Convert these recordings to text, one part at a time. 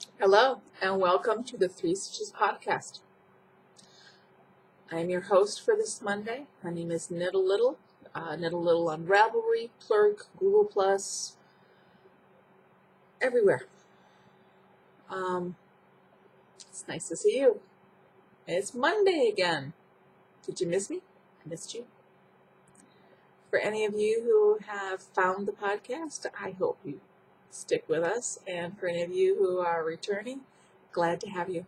Hello, and welcome to the Three Stitches Podcast. I am your host for this Monday. My name is Knit a Little. Knit a Little on Ravelry, Plurk, Google+, everywhere. It's nice to see you. It's Monday again. Did you miss me? I missed you. For any of you who have found the podcast, I hope you stick with us. And for any of you who are returning, glad to have you.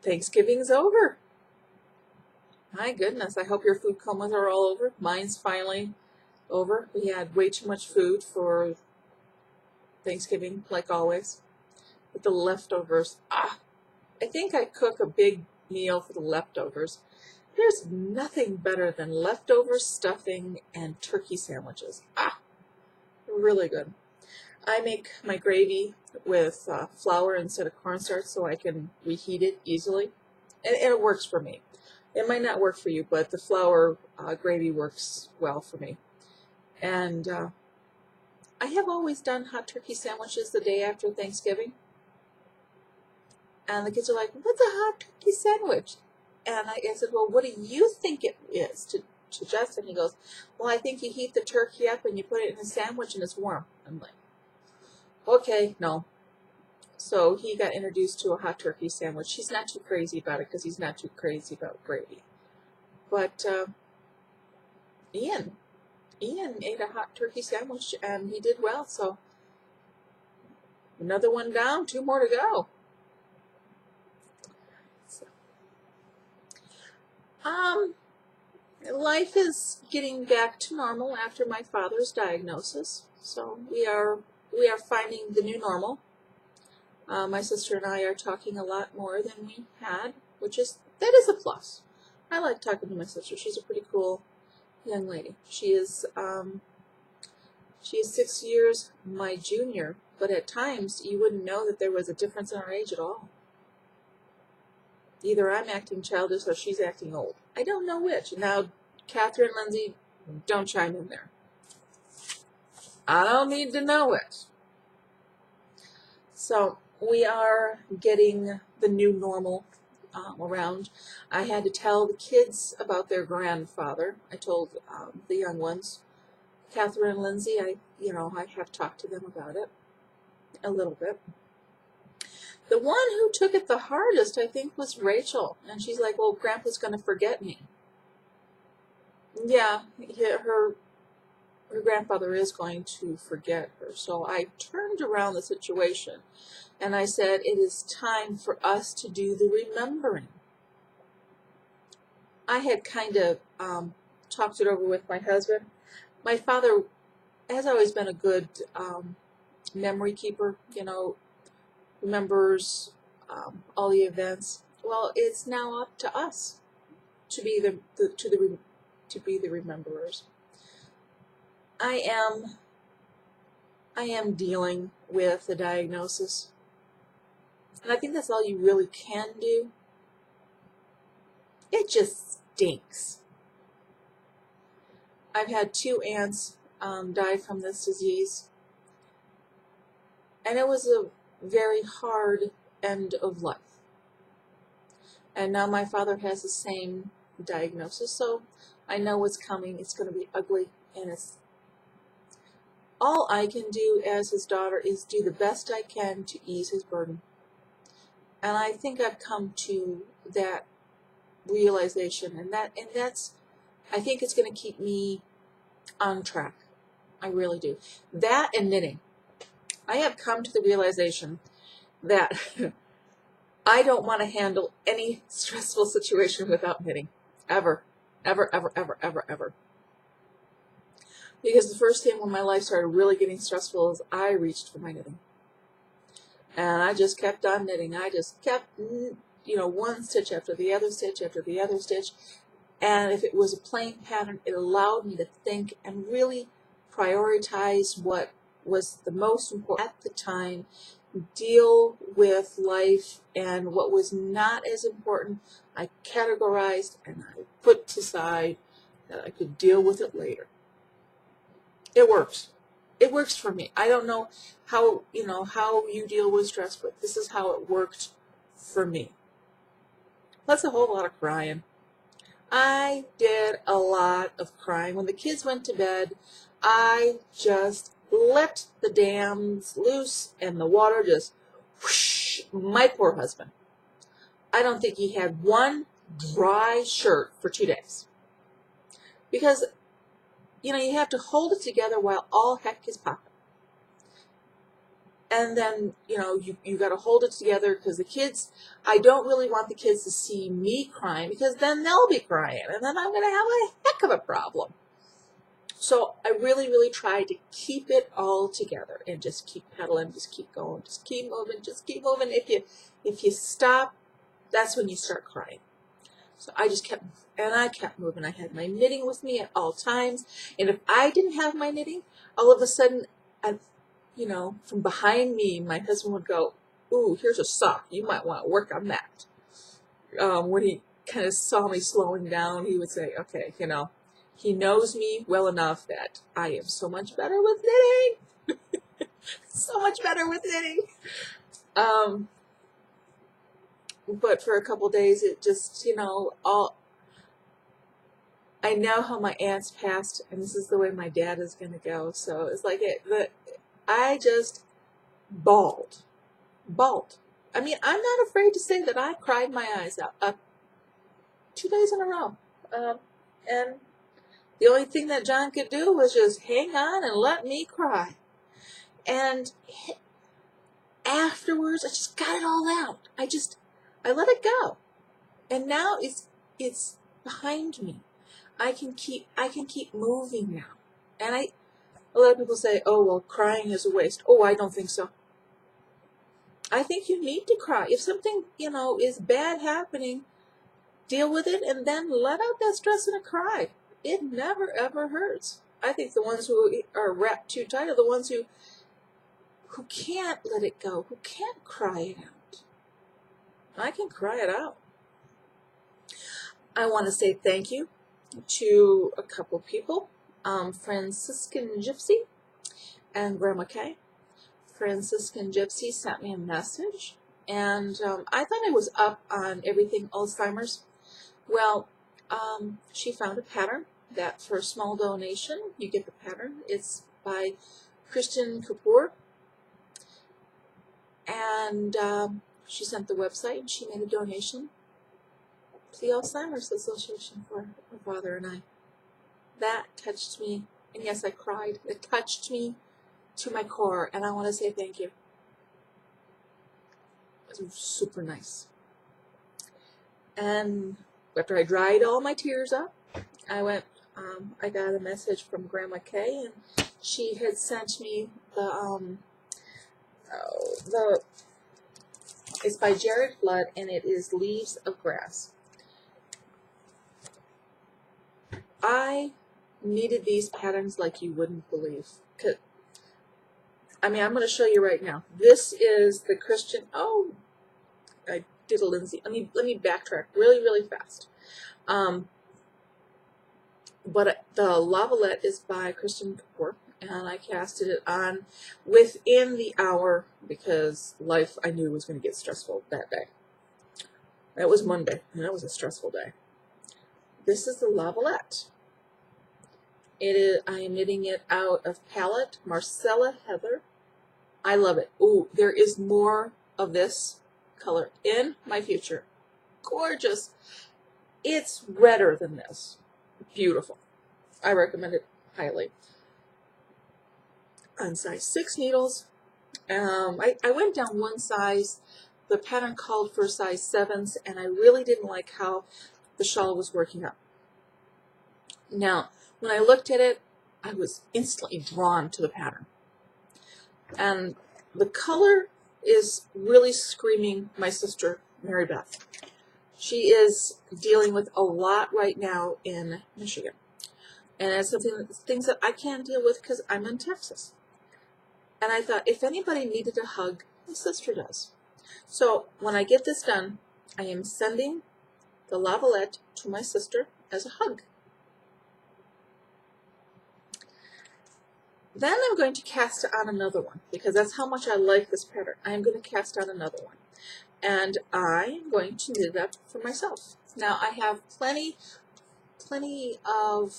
Thanksgiving's over. My goodness, I hope your food comas are all over. Mine's finally over. We had way too much food for Thanksgiving, like always. With the leftovers. I think I cook a big meal for the leftovers. There's nothing better than leftover stuffing and turkey sandwiches. Really good. I make my gravy with flour instead of cornstarch so I can reheat it easily. And it works for me. It might not work for you, but the flour gravy works well for me. And I have always done hot turkey sandwiches the day after Thanksgiving. And the kids are like, "What's a hot turkey sandwich?" And I said, "Well, what do you think it is?" To Justin, he goes, "Well, I think you heat the turkey up and you put it in a sandwich and it's warm." I'm like, okay, no. So he got introduced to a hot turkey sandwich. He's not too crazy about it because he's not too crazy about gravy. But Ian ate a hot turkey sandwich and he did well. So another one down, 2 more to go. So, life is getting back to normal after my father's diagnosis. So we are finding the new normal. My sister and I are talking a lot more than we had, that is a plus. I like talking to my sister. She's a pretty cool young lady. She is 6 years my junior, but at times you wouldn't know that there was a difference in our age at all. Either I'm acting childish or she's acting old. I don't know which. Now, Catherine, Lindsay, don't chime in there. I don't need to know it. So we are getting the new normal around. I had to tell the kids about their grandfather. I told the young ones, Catherine and Lindsay, I have talked to them about it a little bit. The one who took it the hardest, I think, was Rachel. And she's like, "Well, Grandpa's going to forget me." Yeah, her grandfather is going to forget her. So I turned around the situation and I said, it is time for us to do the remembering. I had kind of talked it over with my husband. My father has always been a good memory keeper, remembers all the events. Well, it's now up to us to be the rememberers. I am dealing with a diagnosis, and I think that's all you really can do. It just stinks. I've had 2 aunts die from this disease, and it was a very hard end of life. And now my father has the same diagnosis, so I know what's coming. It's going to be ugly, and all I can do as his daughter is do the best I can to ease his burden. And I think I've come to that realization, and that's I think it's going to keep me on track. I really do. That and knitting. I have come to the realization that I don't want to handle any stressful situation without knitting. Ever. Ever, ever, ever, ever, ever. Because the first thing when my life started really getting stressful is I reached for my knitting. And I just kept on knitting. I just kept, one stitch after the other stitch after the other stitch. And if it was a plain pattern, it allowed me to think and really prioritize what was the most important at the time, deal with life, and what was not as important, I categorized and I put aside that I could deal with it later. It works. it works for me. I don't know how, how you deal with stress, but this is how it worked for me. Plus a whole lot of crying. I did a lot of crying. When the kids went to bed, I just let the dams loose and the water just whoosh. My poor husband. I don't think he had one dry shirt for 2 days. Because, you have to hold it together while all heck is popping. And then, you got to hold it together because the kids, I don't really want the kids to see me crying because then they'll be crying and then I'm going to have a heck of a problem. So I really, really tried to keep it all together and just keep pedaling, just keep going, just keep moving, just keep moving. If you stop, that's when you start crying. So I just kept moving. I had my knitting with me at all times. And if I didn't have my knitting, all of a sudden, from behind me, my husband would go, "Ooh, here's a sock. You might want to work on that." When he kind of saw me slowing down, he would say, "Okay, he knows me well enough that I am so much better with knitting." So much better with knitting. But for a couple days, it just, I know how my aunts passed, and this is the way my dad is going to go. So it's like I just bawled. I mean, I'm not afraid to say that I cried my eyes out 2 days in a row. And the only thing that John could do was just hang on and let me cry. And afterwards, I just got it all out. I let it go. And now it's behind me. I can keep moving now. And a lot of people say, "Oh, well, crying is a waste." Oh, I don't think so. I think you need to cry. If something, is bad happening, deal with it and then let out that stress in a cry. It never, ever hurts. I think the ones who are wrapped too tight are the ones who can't let it go, who can't cry it out. I can cry it out. I want to say thank you to a couple people, Franciscan Gypsy and Grandma Kay. Franciscan Gypsy sent me a message, and I thought I was up on everything Alzheimer's. Well, she found a pattern that for a small donation, you get the pattern. It's by Kristen Kapoor, and she sent the website, and she made a donation to the Alzheimer's Association for her father and I. That touched me, and yes, I cried. It touched me to my core, and I want to say thank you. It was super nice. And after I dried all my tears up, I got a message from Grandma Kay, and she had sent me it's by Jared Flood, and it is Leaves of Grass. I needed these patterns like you wouldn't believe. I'm going to show you right now. This is the Christian. Oh, I did a Lindsay. Let me backtrack really, really fast. But the Lavalette is by Kristen Kapoor, and I casted it on within the hour because life I knew was going to get stressful that day. That was Monday, and that was a stressful day. This is the Lavalette. I am knitting it out of Palette, Marcella Heather. I love it. Ooh, there is more of this color in my future. Gorgeous. It's redder than this. Beautiful. I recommend it highly. On size 6 needles. I went down one size. The pattern called for size 7s, and I really didn't like how the shawl was working up. Now, when I looked at it, I was instantly drawn to the pattern. And the color is really screaming my sister, Mary Beth. She is dealing with a lot right now in Michigan. And it's things that I can't deal with because I'm in Texas. And I thought, if anybody needed a hug, my sister does. So when I get this done, I am sending the Lavalette to my sister as a hug. Then I'm going to cast on another one because that's how much I like this pattern. I'm going to cast on another one. And I'm going to knit it up for myself. Now I have plenty of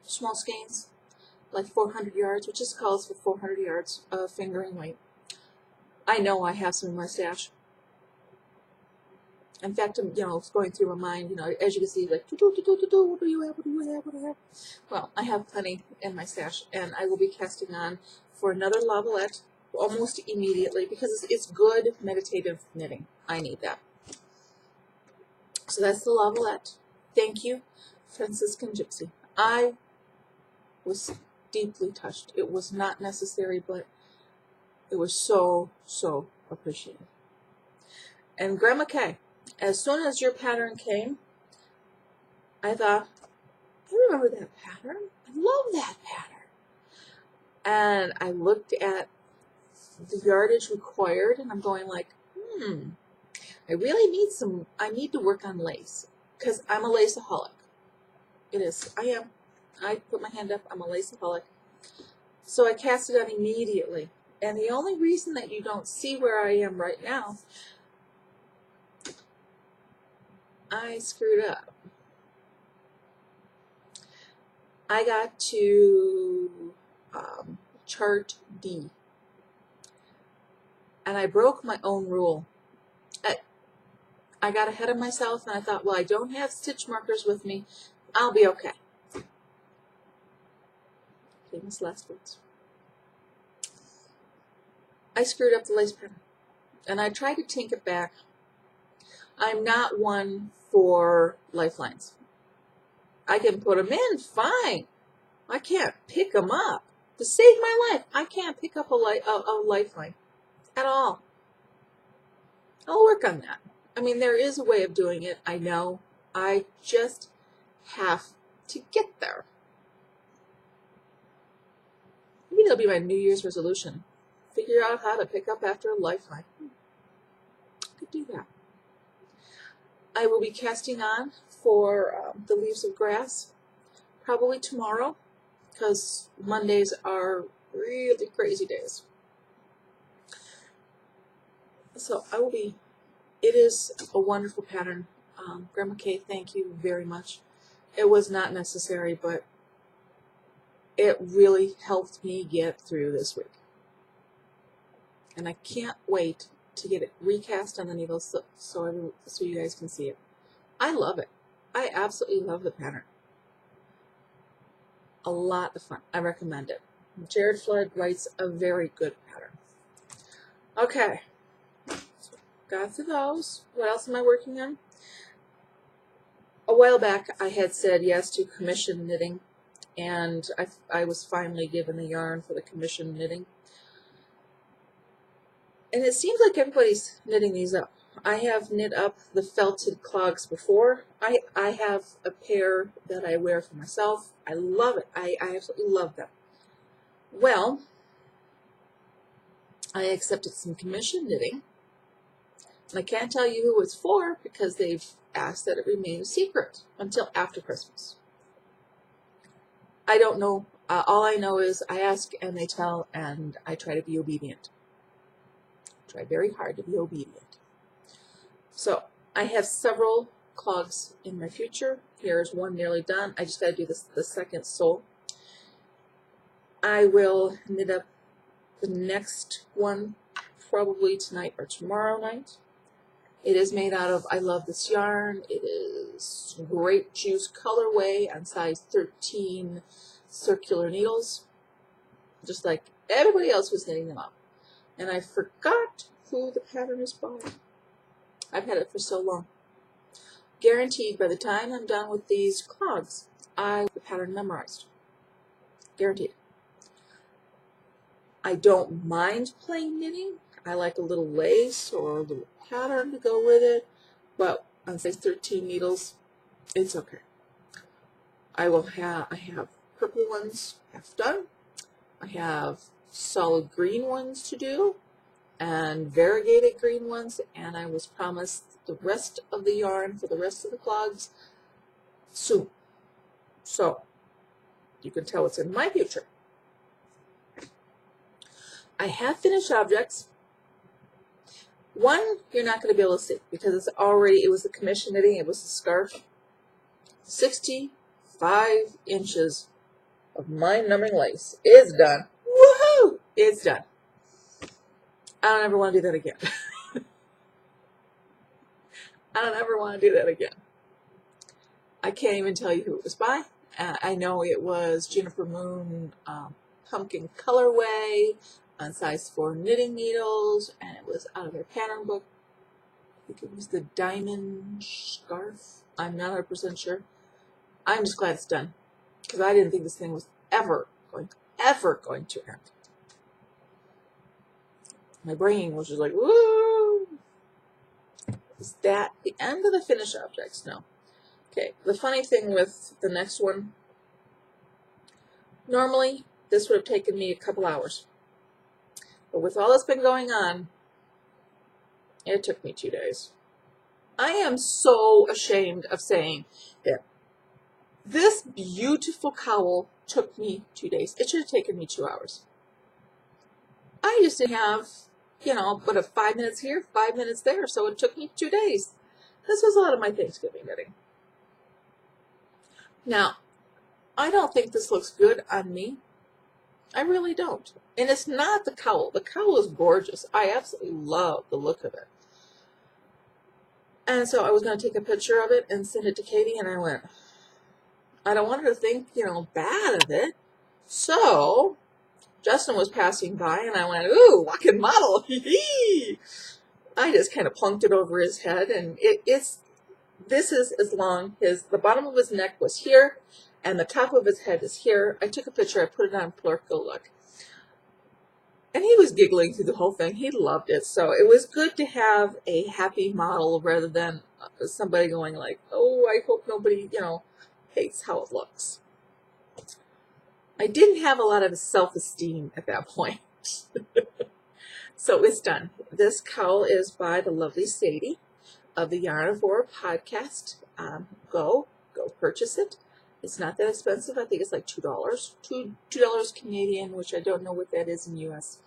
small skeins, like 400 yards, which just calls for 400 yards of fingering weight. I know I have some in my stash. In fact, I'm, going through my mind, as you can see, like, what do you have, what do you have, what do you have? Well, I have plenty in my stash, and I will be casting on for another Lavalette almost immediately because it's good meditative knitting. I need that. So that's the Lavalette. Thank you, Franciscan Gypsy. I was deeply touched. It was not necessary, but it was so, so appreciated. And Grandma Kay, as soon as your pattern came, I thought, I remember that pattern. I love that pattern. And I looked at the yardage required, and I'm going like, I really need to work on lace, because I'm a laceaholic. It is. I am. I put my hand up. I'm a laceaholic. So I cast it on immediately. And the only reason that you don't see where I am right now, I screwed up. I got to chart D. And I broke my own rule. I got ahead of myself, and I thought, well, I don't have stitch markers with me. I'll be okay. Famous last words. I screwed up the lace pattern, and I tried to take it back. I'm not one for lifelines. I can put them in, fine. I can't pick them up. To save my life, I can't pick up a lifeline at all. I'll work on that. I mean, there is a way of doing it, I know. I just have to get there. Maybe that'll be my New Year's resolution. Figure out how to pick up after a lifeline. I could do that. I will be casting on for the Leaves of Grass probably tomorrow, because Mondays are really crazy days. So I will be, it is a wonderful pattern. Grandma Kay, thank you very much. It was not necessary, but it really helped me get through this week. And I can't wait to get it recast on the needle so you guys can see it. I love it. I absolutely love the pattern. A lot of fun. I recommend it. Jared Flood writes a very good pattern. Okay. So got through those. What else am I working on? A while back, I had said yes to commission knitting, and I was finally given the yarn for the commission knitting. And it seems like everybody's knitting these up. I have knit up the felted clogs before. I have a pair that I wear for myself. I love it. I absolutely love them. Well, I accepted some commission knitting. And I can't tell you who it's for because they've asked that it remain a secret until after Christmas. I don't know. All I know is I ask and they tell, and I try to be obedient. Try very hard to be obedient. So I have several clogs in my future. Here's one nearly done. I just got to do the second sole. I will knit up the next one probably tonight or tomorrow night. It is made out of, I love this yarn. It is grape juice colorway on size 13 circular needles, just like everybody else was knitting them up. And I forgot who the pattern is by. I've had it for so long. Guaranteed by the time I'm done with these clogs, I have the pattern memorized. Guaranteed. I don't mind plain knitting. I like a little lace or a little pattern to go with it, but on size 13 needles, it's okay. I have purple ones half done. I have solid green ones to do, and variegated green ones, and I was promised the rest of the yarn for the rest of the clogs soon. So, you can tell it's in my future. I have finished objects. One, you're not going to be able to see because it was a commission knitting. It was a scarf. 65 inches of mind-numbing lace. It's done. Woohoo! It's done. I don't ever want to do that again. I don't ever want to do that again. I can't even tell you who it was by. I know it was Juniper Moon Pumpkin Colorway on size 4 knitting needles, and it was out of their pattern book. I think it was the Diamond Scarf. I'm not 100% sure. I'm just glad it's done because I didn't think this thing was ever going to end. My brain was just like, woo! Is that the end of the finished objects? No. Okay, the funny thing with the next one, normally this would have taken me a couple hours. But with all that's been going on, it took me 2 days. I am so ashamed of saying that this beautiful cowl took me 2 days. It should have taken me 2 hours. I just didn't have, but 5 minutes here, 5 minutes there, so it took me 2 days. This was a lot of my Thanksgiving knitting. Now, I don't think this looks good on me. I really don't. And it's not the cowl. The cowl is gorgeous. I absolutely love the look of it. And so I was going to take a picture of it and send it to Katie, and I went, I don't want her to think, bad of it. So Justin was passing by, and I went, ooh, I can model. I just kind of plunked it over his head, and this is as long as the bottom of his neck was here, and the top of his head is here. I took a picture. I put it on Plurk Go Look. And he was giggling through the whole thing. He loved it. So it was good to have a happy model rather than somebody going like, oh, I hope nobody, hates how it looks. I didn't have a lot of self-esteem at that point. So it's done. This cowl is by the lovely Sadie of the Yarnivore podcast. Go purchase it. It's not that expensive. I think it's like $2. $2 Canadian, which I don't know what that is in US.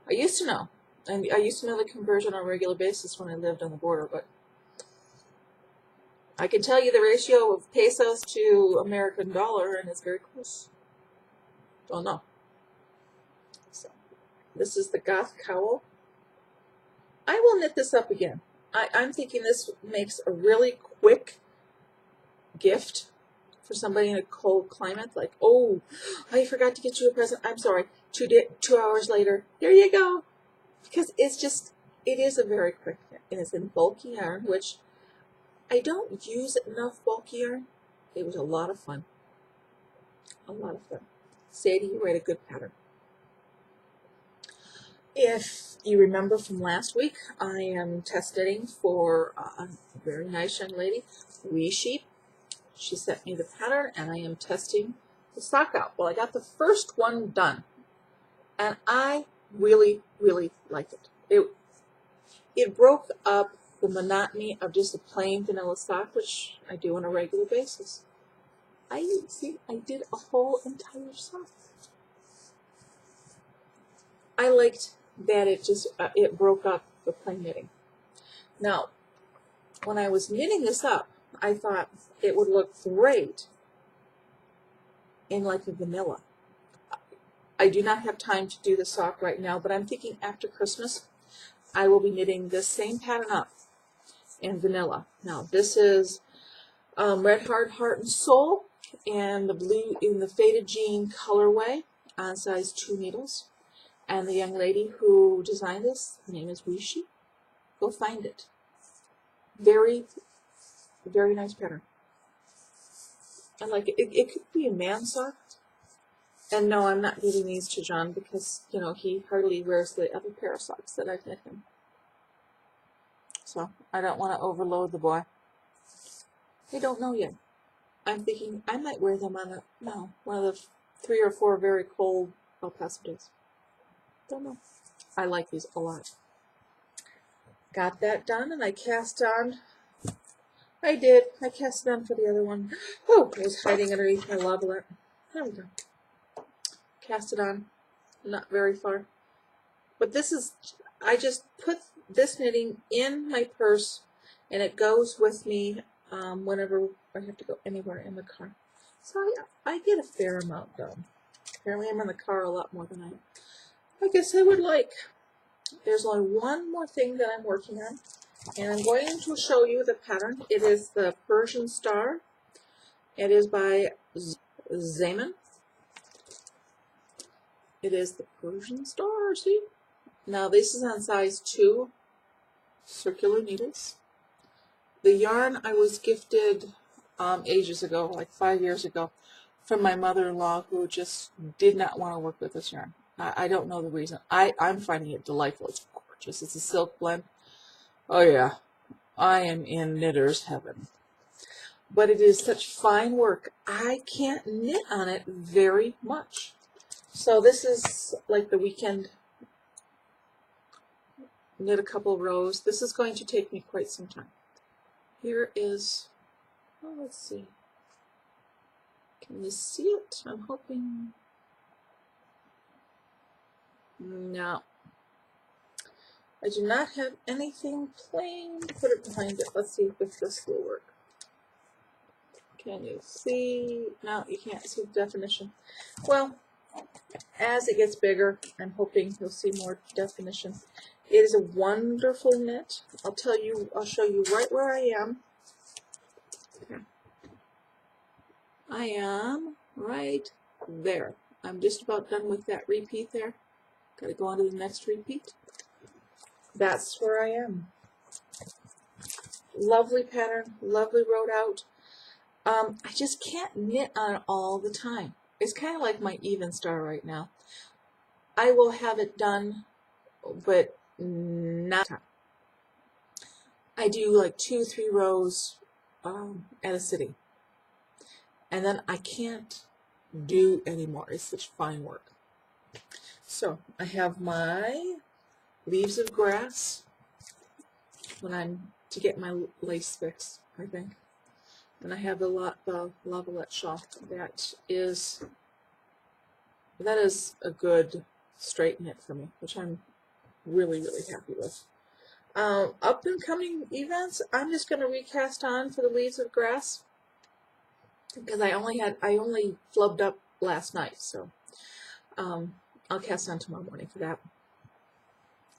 I used to know. And I used to know the conversion on a regular basis when I lived on the border, but I can tell you the ratio of pesos to American dollar, and it's very close. Don't know. So, this is the Goth Cowl. I will knit this up again. I'm thinking this makes a really quick gift for somebody in a cold climate. Like, oh, I forgot to get you a present. I'm sorry. 2 hours later, here you go. Because it is a very quick knit. And it's in bulky yarn, which I don't use enough bulky yarn. It was a lot of fun. A lot of fun. Sadie, you write a good pattern. If you remember from last week, I am test knitting for a very nice young lady, Wee Sheep. She sent me the pattern, and I am testing the sock out. Well, I got the first one done, and I really, really liked it. It broke up the monotony of just a plain vanilla sock, which I do on a regular basis. I did a whole entire sock. I liked that it broke up the plain knitting. Now, when I was knitting this up, I thought it would look great in like a vanilla. I do not have time to do the sock right now, but I'm thinking after Christmas, I will be knitting this same pattern up in vanilla. Now, this is Red Heart, Heart and Soul, and the blue in the Faded Jean colorway on size 2 needles. And the young lady who designed this, her name is Wee Sheep. Go find it. Very, very nice pattern. I like it. It could be a man sock. And no, I'm not giving these to John because, he hardly wears the other pair of socks that I've knit him. So I don't want to overload the boy. I don't know yet. I'm thinking I might wear them on one of the 3 or 4 very cold El Paso days. Don't know. I like these a lot. Got that done, and I cast on. I cast it on for the other one. Oh, it was hiding underneath my lavallette. There we go. Cast it on. Not very far. But this is, I just put this knitting in my purse, and it goes with me whenever I have to go anywhere in the car. So I get a fair amount done. Apparently I'm in the car a lot more than I guess I would like. There's only one more thing that I'm working on, and I'm going to show you the pattern. It is the Persian Star. It is by Zaman. It is the Persian Star, see? Now this is on size 2 circular needles. The yarn I was gifted ages ago, like 5 years ago, from my mother-in-law, who just did not want to work with this yarn. I don't know the reason. I'm finding it delightful. It's gorgeous. It's a silk blend. Oh yeah, I am in knitter's heaven. But it is such fine work. I can't knit on it very much. So this is like the weekend. Knit a couple rows. This is going to take me quite some time. Here is, oh, let's see. Can you see it? I'm hoping. No. I do not have anything plain to put it behind it. Let's see if this will work. Can you see? No, you can't see the definition. Well, as it gets bigger, I'm hoping you'll see more definition. It is a wonderful knit. I'll show you right where I am. Okay. I am right there. I'm just about done with that repeat there. Got to go on to the next repeat. That's where I am. Lovely pattern, lovely wrote out. I just can't knit on it all the time. It's kind of like my even star right now. I will have it done, but not time. I do like 2-3 rows at a sitting, and then I can't do anymore. It's such fine work. So I have my leaves of grass when I'm to get my lace fix, I think. And I have the Lavalette shawl. That is a good straight knit for me, which I'm really, really happy with. Up and coming events, I'm just going to recast on for the leaves of grass because I only flubbed up last night, so I'll cast on tomorrow morning for that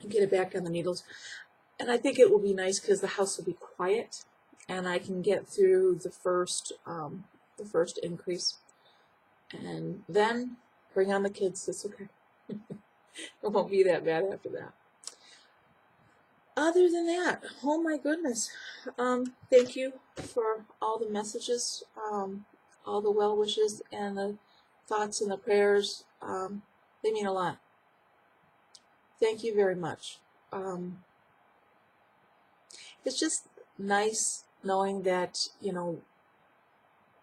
and get it back on the needles. And I think it will be nice because the house will be quiet and I can get through the first increase, and then bring on the kids. It's okay. It won't be that bad after that. Other than that, oh my goodness, thank you for all the messages, all the well wishes and the thoughts and the prayers. They mean a lot. Thank you very much. It's just nice knowing that, you know,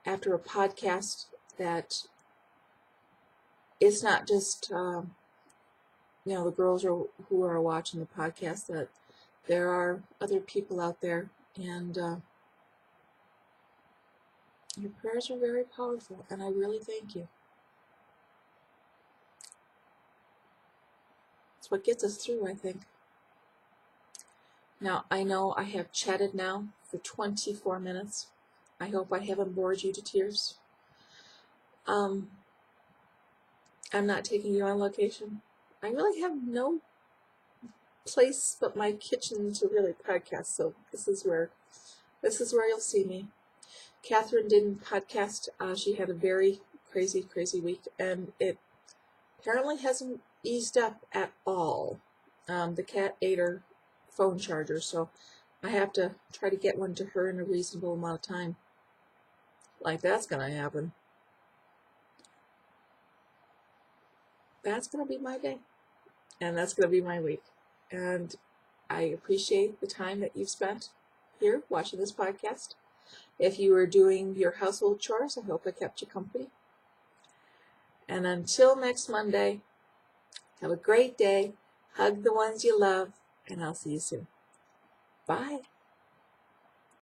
after a podcast, that it's not just, you know, the girls who are watching the podcast, that there are other people out there, and your prayers are very powerful, and I really thank you. It's what gets us through, I think. Now, I know I have chatted now for 24 minutes. I hope I haven't bored you to tears. I'm not taking you on location. I really have no place but my kitchen to really podcast, so this is where you'll see me. Catherine didn't podcast. She had a very crazy week, and it apparently hasn't eased up at all. The cat ate her phone charger, so I have to try to get one to her in a reasonable amount of time. Like, that's gonna happen. That's gonna be my day, and that's gonna be my week. And I appreciate the time that you've spent here watching this podcast. If you were doing your household chores, I hope I kept you company. And until next Monday, have a great day. Hug the ones you love, and I'll see you soon. Bye.